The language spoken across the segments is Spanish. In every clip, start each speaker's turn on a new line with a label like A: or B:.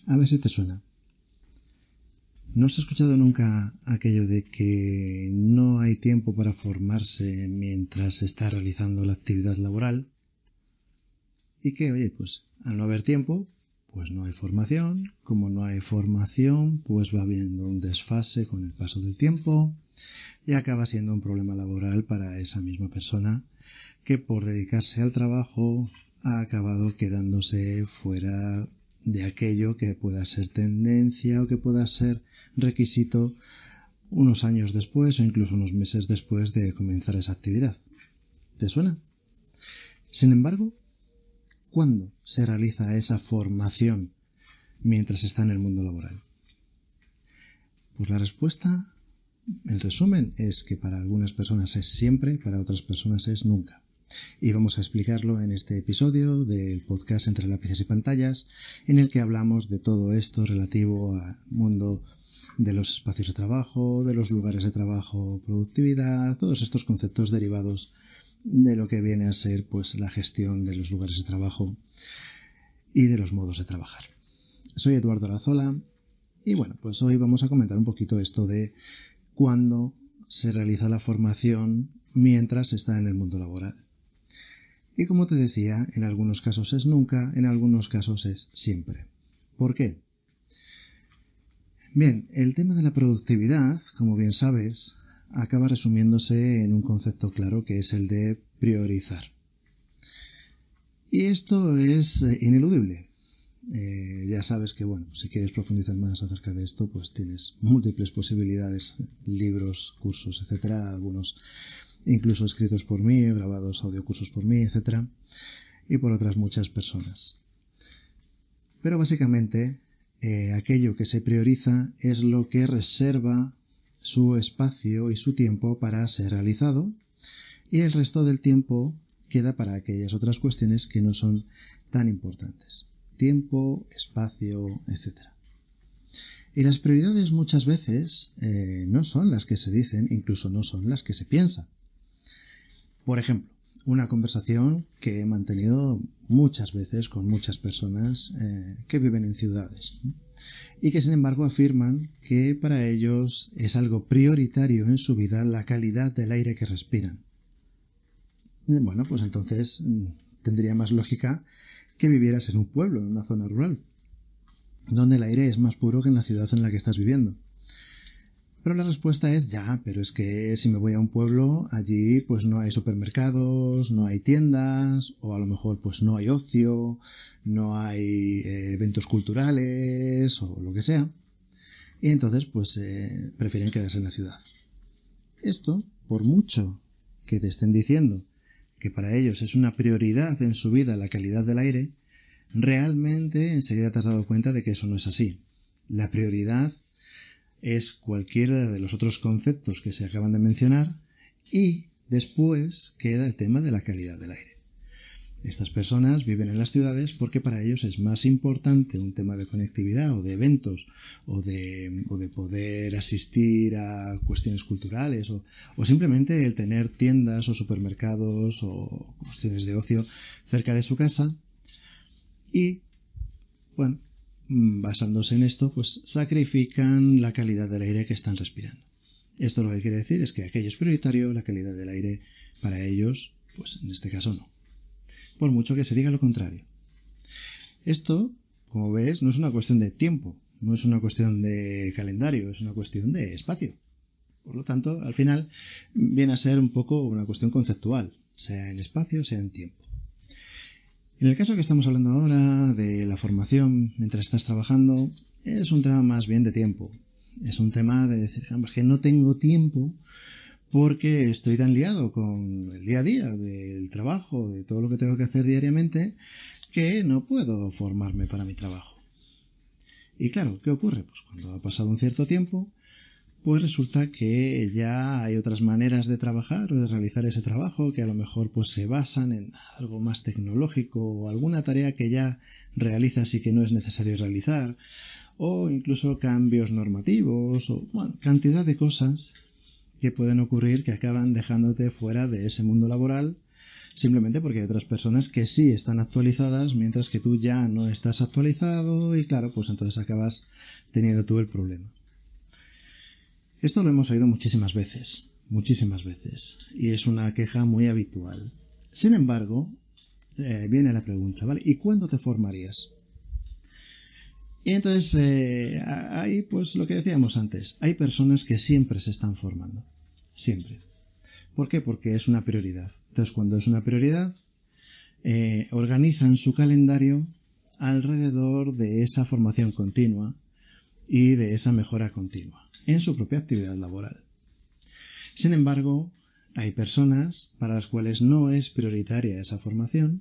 A: A ver si te suena. ¿No has escuchado nunca aquello de que no hay tiempo para formarse mientras se está realizando la actividad laboral? Y que, oye, pues al no haber tiempo, pues no hay formación. Como no hay formación, pues va habiendo un desfase con el paso del tiempo y acaba siendo un problema laboral para esa misma persona que por dedicarse al trabajo ha acabado quedándose fuera de aquello que pueda ser tendencia o que pueda ser requisito unos años después o incluso unos meses después de comenzar esa actividad. ¿Te suena? Sin embargo, ¿cuándo se realiza esa formación mientras está en el mundo laboral? Pues la respuesta, en resumen, es que para algunas personas es siempre, para otras personas es nunca. Y vamos a explicarlo en este episodio del podcast Entre lápices y pantallas, en el que hablamos de todo esto relativo al mundo de los espacios de trabajo, de los lugares de trabajo, productividad, todos estos conceptos derivados de lo que viene a ser pues la gestión de los lugares de trabajo y de los modos de trabajar. Soy Eduardo Lazola y bueno, pues hoy vamos a comentar un poquito esto de cuándo se realiza la formación mientras se está en el mundo laboral. Y como te decía, en algunos casos es nunca, en algunos casos es siempre. ¿Por qué? Bien, el tema de la productividad, como bien sabes, acaba resumiéndose en un concepto claro que es el de priorizar. Y esto es ineludible. Ya sabes que, bueno, si quieres profundizar más acerca de esto, pues tienes múltiples posibilidades, libros, cursos, etcétera, algunos incluso escritos por mí, grabados audiocursos por mí, etcétera, y por otras muchas personas. Pero básicamente, aquello que se prioriza es lo que reserva su espacio y su tiempo para ser realizado, y el resto del tiempo queda para aquellas otras cuestiones que no son tan importantes. Tiempo, espacio, etcétera. Y las prioridades muchas veces no son las que se dicen, incluso no son las que se piensan. Por ejemplo, una conversación que he mantenido muchas veces con muchas personas que viven en ciudades y que sin embargo afirman que para ellos es algo prioritario en su vida la calidad del aire que respiran. Bueno, pues entonces tendría más lógica que vivieras en un pueblo, en una zona rural, donde el aire es más puro que en la ciudad en la que estás viviendo. Pero la respuesta es pero es que si me voy a un pueblo, allí pues no hay supermercados, no hay tiendas, o a lo mejor pues no hay ocio, no hay eventos culturales o lo que sea. Y entonces pues prefieren quedarse en la ciudad. Esto, por mucho que te estén diciendo que para ellos es una prioridad en su vida la calidad del aire, realmente enseguida te has dado cuenta de que eso no es así. La prioridad es cualquiera de los otros conceptos que se acaban de mencionar y después queda el tema de la calidad del aire. Estas personas viven en las ciudades porque para ellos es más importante un tema de conectividad o de eventos o de poder asistir a cuestiones culturales o simplemente el tener tiendas o supermercados o cuestiones de ocio cerca de su casa y, bueno, basándose en esto, pues sacrifican la calidad del aire que están respirando. Esto lo que quiere decir es que aquello es prioritario, la calidad del aire para ellos, pues en este caso no. Por mucho que se diga lo contrario. Esto, como ves, no es una cuestión de tiempo, no es una cuestión de calendario, es una cuestión de espacio. Por lo tanto, al final, viene a ser un poco una cuestión conceptual, sea en espacio, sea en tiempo. En el caso que estamos hablando ahora de la formación mientras estás trabajando, es un tema más bien de tiempo. Es un tema de decir, que no tengo tiempo porque estoy tan liado con el día a día del trabajo, de todo lo que tengo que hacer diariamente, que no puedo formarme para mi trabajo. Y claro, ¿qué ocurre? Pues cuando ha pasado un cierto tiempo, pues resulta que ya hay otras maneras de trabajar o de realizar ese trabajo que a lo mejor pues se basan en algo más tecnológico o alguna tarea que ya realizas y que no es necesario realizar o incluso cambios normativos o cantidad de cosas que pueden ocurrir que acaban dejándote fuera de ese mundo laboral simplemente porque hay otras personas que sí están actualizadas mientras que tú ya no estás actualizado y claro, pues entonces acabas teniendo tú el problema. Esto lo hemos oído muchísimas veces, y es una queja muy habitual. Sin embargo, viene la pregunta, ¿vale? ¿Y cuándo te formarías? Y entonces, ahí pues lo que decíamos antes, hay personas que siempre se están formando, siempre. ¿Por qué? Porque es una prioridad. Entonces, cuando es una prioridad, organizan su calendario alrededor de esa formación continua y de esa mejora continua en su propia actividad laboral. Sin embargo, hay personas para las cuales no es prioritaria esa formación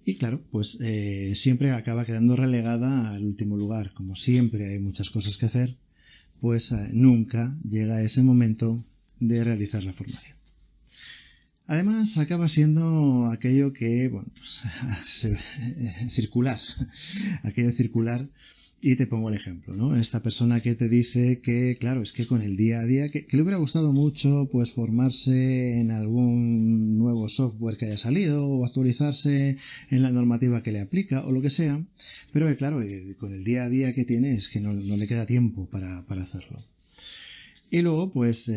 A: y claro, pues siempre acaba quedando relegada al último lugar. Como siempre hay muchas cosas que hacer, pues nunca llega ese momento de realizar la formación. Además, acaba siendo aquello que, bueno, pues, circular, aquello circular. Y te pongo el ejemplo, ¿no? Esta persona que te dice que, claro, es que con el día a día, que le hubiera gustado mucho, pues, formarse en algún nuevo software que haya salido o actualizarse en la normativa que le aplica o lo que sea, pero que, claro, con el día a día que tiene es que no le queda tiempo para hacerlo. Y luego, pues,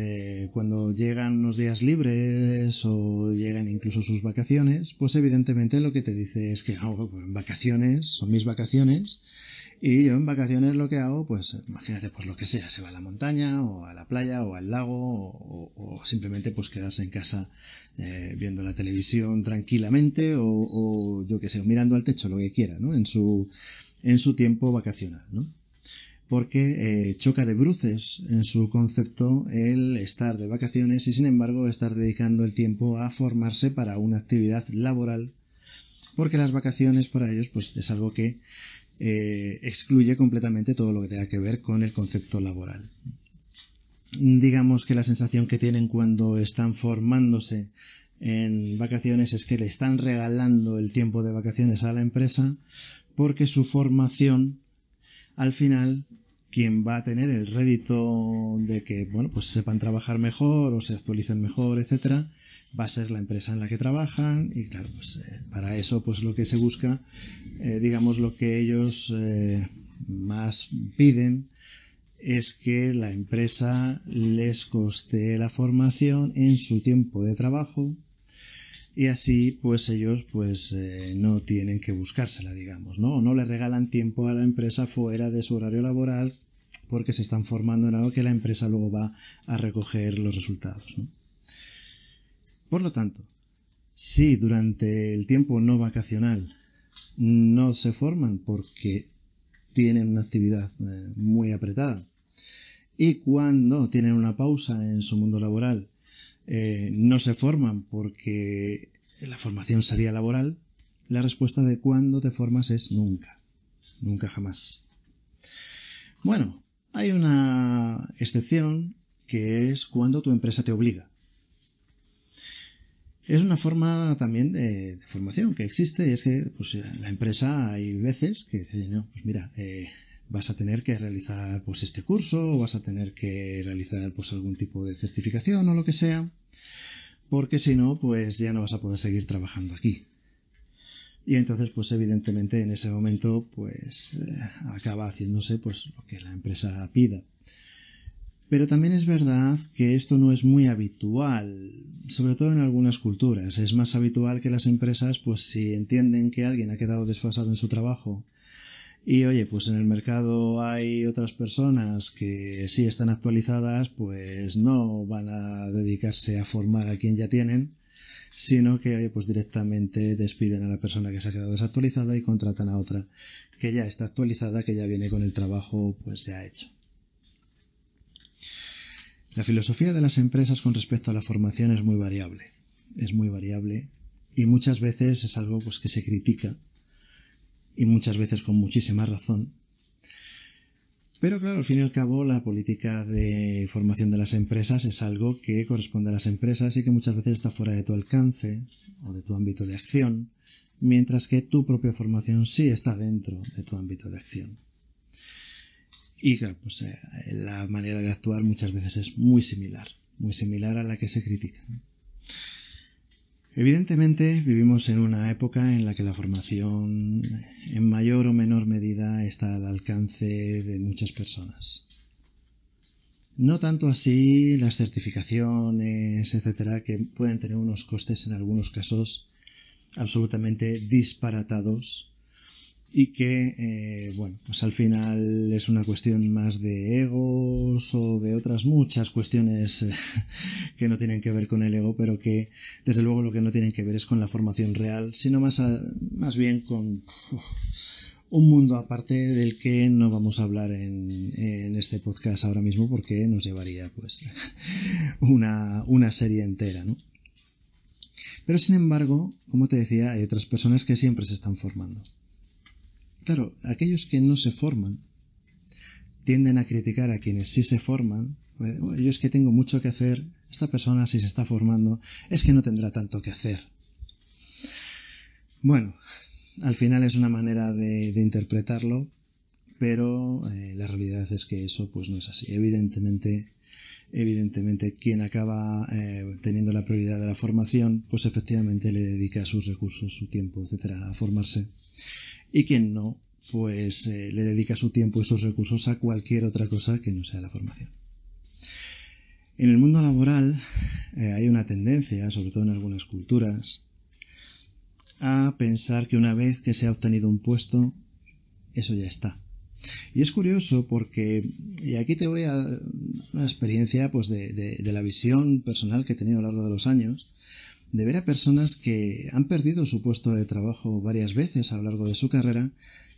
A: cuando llegan unos días libres o llegan incluso sus vacaciones, pues evidentemente lo que te dice es que, pues, vacaciones, son mis vacaciones, y yo en vacaciones lo que hago, pues imagínate, pues lo que sea, se va a la montaña o a la playa o al lago o simplemente pues quedarse en casa viendo la televisión tranquilamente o yo que sé, mirando al techo, lo que quiera, ¿no? En su tiempo vacacional, ¿no? Porque choca de bruces en su concepto el estar de vacaciones y sin embargo estar dedicando el tiempo a formarse para una actividad laboral, porque las vacaciones para ellos pues es algo que excluye completamente todo lo que tenga que ver con el concepto laboral. Digamos que la sensación que tienen cuando están formándose en vacaciones es que le están regalando el tiempo de vacaciones a la empresa porque su formación, al final, quien va a tener el rédito de que, bueno, pues sepan trabajar mejor o se actualicen mejor, etcétera, va a ser la empresa en la que trabajan y claro, pues para eso pues lo que se busca, digamos lo que ellos más piden es que la empresa les coste la formación en su tiempo de trabajo y así pues ellos pues no tienen que buscársela, digamos, ¿no? No le regalan tiempo a la empresa fuera de su horario laboral porque se están formando en algo que la empresa luego va a recoger los resultados, ¿no? Por lo tanto, si durante el tiempo no vacacional no se forman porque tienen una actividad muy apretada y cuando tienen una pausa en su mundo laboral no se forman porque la formación sería laboral, la respuesta de cuándo te formas es nunca, nunca jamás. Bueno, hay una excepción que es cuando tu empresa te obliga. Es una forma también de formación que existe y es que pues, la empresa hay veces que dice, no, pues mira, vas a tener que realizar pues este curso o vas a tener que realizar pues algún tipo de certificación o lo que sea, porque si no, pues ya no vas a poder seguir trabajando aquí. Y entonces, pues evidentemente en ese momento, pues acaba haciéndose pues lo que la empresa pida. Pero también es verdad que esto no es muy habitual, sobre todo en algunas culturas. Es más habitual que las empresas, pues si entienden que alguien ha quedado desfasado en su trabajo y oye, pues en el mercado hay otras personas que sí están actualizadas, pues no van a dedicarse a formar a quien ya tienen, sino que oye, pues directamente despiden a la persona que se ha quedado desactualizada y contratan a otra que ya está actualizada, que ya viene con el trabajo pues ya hecho. La filosofía de las empresas con respecto a la formación es muy variable y muchas veces es algo pues, que se critica y muchas veces con muchísima razón. Pero claro, al fin y al cabo la política de formación de las empresas es algo que corresponde a las empresas y que muchas veces está fuera de tu alcance o de tu ámbito de acción, mientras que tu propia formación sí está dentro de tu ámbito de acción. Y claro, pues la manera de actuar muchas veces es muy similar a la que se critica. Evidentemente vivimos en una época en la que la formación en mayor o menor medida está al alcance de muchas personas. No tanto así las certificaciones, etcétera, que pueden tener unos costes en algunos casos absolutamente disparatados y que, pues al final es una cuestión más de egos o de otras muchas cuestiones que no tienen que ver con el ego, pero que desde luego lo que no tienen que ver es con la formación real, sino más bien con un mundo aparte del que no vamos a hablar en este podcast ahora mismo porque nos llevaría pues una serie entera, ¿no? Pero sin embargo, como te decía, hay otras personas que siempre se están formando. Claro, aquellos que no se forman tienden a criticar a quienes sí se forman. Yo es que tengo mucho que hacer, esta persona si se está formando es que no tendrá tanto que hacer. Bueno, al final es una manera de interpretarlo, pero la realidad es que eso pues no es así. Evidentemente quien acaba teniendo la prioridad de la formación, pues efectivamente le dedica sus recursos, su tiempo, etcétera, a formarse. Y quien no, pues le dedica su tiempo y sus recursos a cualquier otra cosa que no sea la formación. En el mundo laboral hay una tendencia, sobre todo en algunas culturas, a pensar que una vez que se ha obtenido un puesto, eso ya está. Y es curioso porque, y aquí te voy a dar una experiencia pues de la visión personal que he tenido a lo largo de los años, de ver a personas que han perdido su puesto de trabajo varias veces a lo largo de su carrera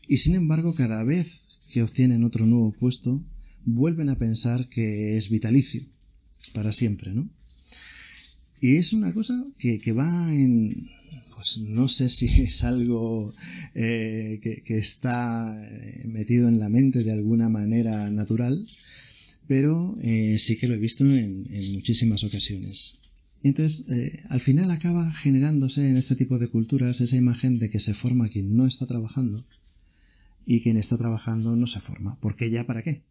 A: y sin embargo cada vez que obtienen otro nuevo puesto vuelven a pensar que es vitalicio, para siempre, ¿no? Y es una cosa que va en... pues no sé si es algo que está metido en la mente de alguna manera natural, pero sí que lo he visto en muchísimas ocasiones. Entonces, al final acaba generándose en este tipo de culturas esa imagen de que se forma quien no está trabajando y quien está trabajando no se forma. ¿Porque ya para qué?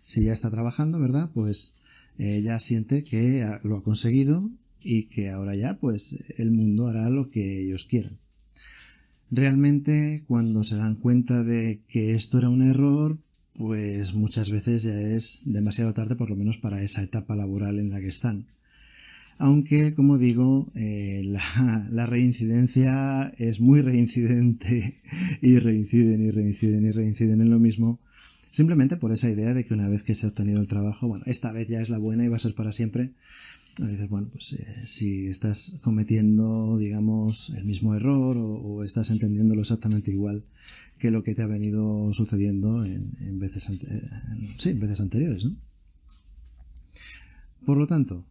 A: Si ya está trabajando, ¿verdad? Pues ya siente que lo ha conseguido y que ahora ya pues el mundo hará lo que ellos quieran. Realmente cuando se dan cuenta de que esto era un error, pues muchas veces ya es demasiado tarde, por lo menos para esa etapa laboral en la que están. Aunque, como digo, la reincidencia es muy reincidente y reinciden en lo mismo, simplemente por esa idea de que una vez que se ha obtenido el trabajo, bueno, esta vez ya es la buena y va a ser para siempre. A veces, bueno, pues si estás cometiendo, digamos, el mismo error o estás entendiéndolo exactamente igual que lo que te ha venido sucediendo en veces anteriores, ¿no? Por lo tanto,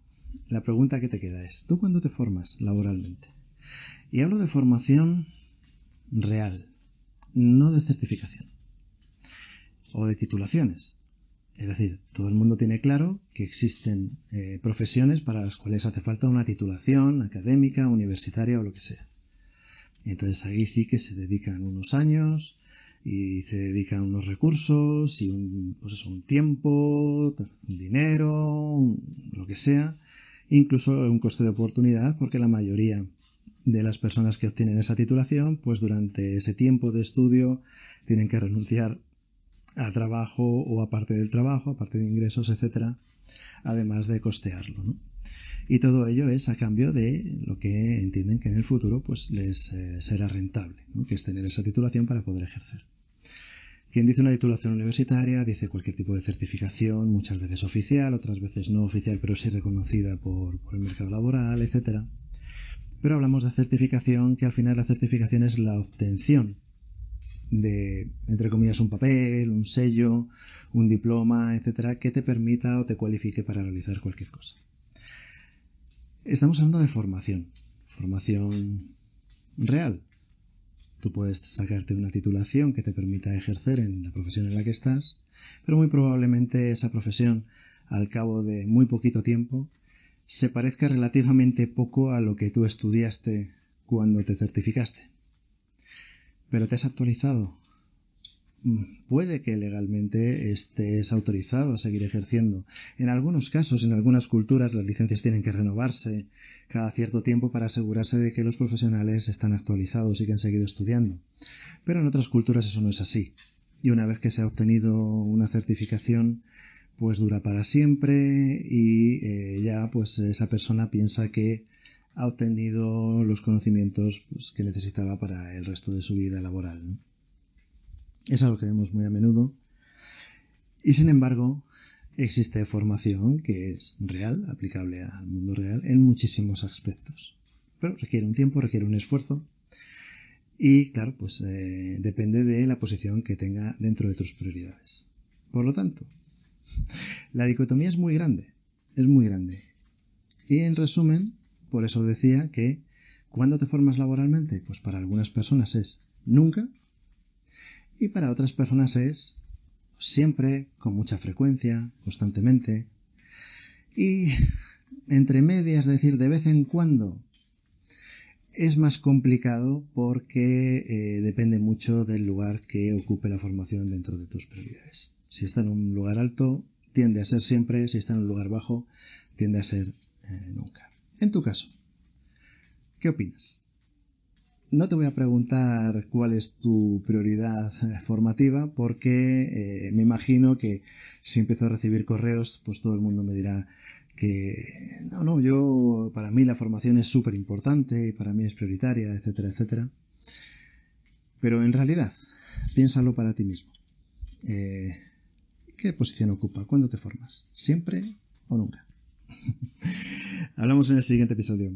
A: la pregunta que te queda es, ¿tú cuándo te formas laboralmente? Y hablo de formación real, no de certificación o de titulaciones. Es decir, todo el mundo tiene claro que existen profesiones para las cuales hace falta una titulación académica, universitaria o lo que sea. Y entonces ahí sí que se dedican unos años y se dedican unos recursos y un tiempo, un dinero, lo que sea, incluso un coste de oportunidad, porque la mayoría de las personas que obtienen esa titulación, pues durante ese tiempo de estudio tienen que renunciar a trabajo o a parte del trabajo, a parte de ingresos, etcétera, además de costearlo, ¿no? Y todo ello es a cambio de lo que entienden que en el futuro pues les será rentable, ¿no? Que es tener esa titulación para poder ejercer. Quien dice una titulación universitaria dice cualquier tipo de certificación, muchas veces oficial, otras veces no oficial, pero sí reconocida por el mercado laboral, etcétera. Pero hablamos de certificación, que al final la certificación es la obtención de, entre comillas, un papel, un sello, un diploma, etcétera, que te permita o te cualifique para realizar cualquier cosa. Estamos hablando de formación real. Tú puedes sacarte una titulación que te permita ejercer en la profesión en la que estás, pero muy probablemente esa profesión, al cabo de muy poquito tiempo, se parezca relativamente poco a lo que tú estudiaste cuando te certificaste. ¿Pero te has actualizado? puede que legalmente estés autorizado a seguir ejerciendo. En algunos casos, en algunas culturas, las licencias tienen que renovarse cada cierto tiempo para asegurarse de que los profesionales están actualizados y que han seguido estudiando. Pero en otras culturas eso no es así. Y una vez que se ha obtenido una certificación, pues dura para siempre y ya pues esa persona piensa que ha obtenido los conocimientos pues, que necesitaba para el resto de su vida laboral, ¿no? Es algo que vemos muy a menudo y sin embargo existe formación que es real, aplicable al mundo real en muchísimos aspectos. Pero requiere un tiempo, requiere un esfuerzo y claro, pues depende de la posición que tenga dentro de tus prioridades. Por lo tanto, la dicotomía es muy grande. Y en resumen, por eso decía que ¿cuándo te formas laboralmente? Pues para algunas personas es nunca y para otras personas es siempre, con mucha frecuencia, constantemente. Y entre medias, es decir, de vez en cuando, es más complicado porque depende mucho del lugar que ocupe la formación dentro de tus prioridades. Si está en un lugar alto, tiende a ser siempre. Si está en un lugar bajo, tiende a ser nunca. En tu caso, ¿qué opinas? No te voy a preguntar cuál es tu prioridad formativa porque me imagino que si empiezo a recibir correos, pues todo el mundo me dirá que para mí la formación es súper importante y para mí es prioritaria, etcétera, etcétera. Pero en realidad, piénsalo para ti mismo. ¿Qué posición ocupa? ¿Cuándo te formas? ¿Siempre o nunca? Hablamos en el siguiente episodio.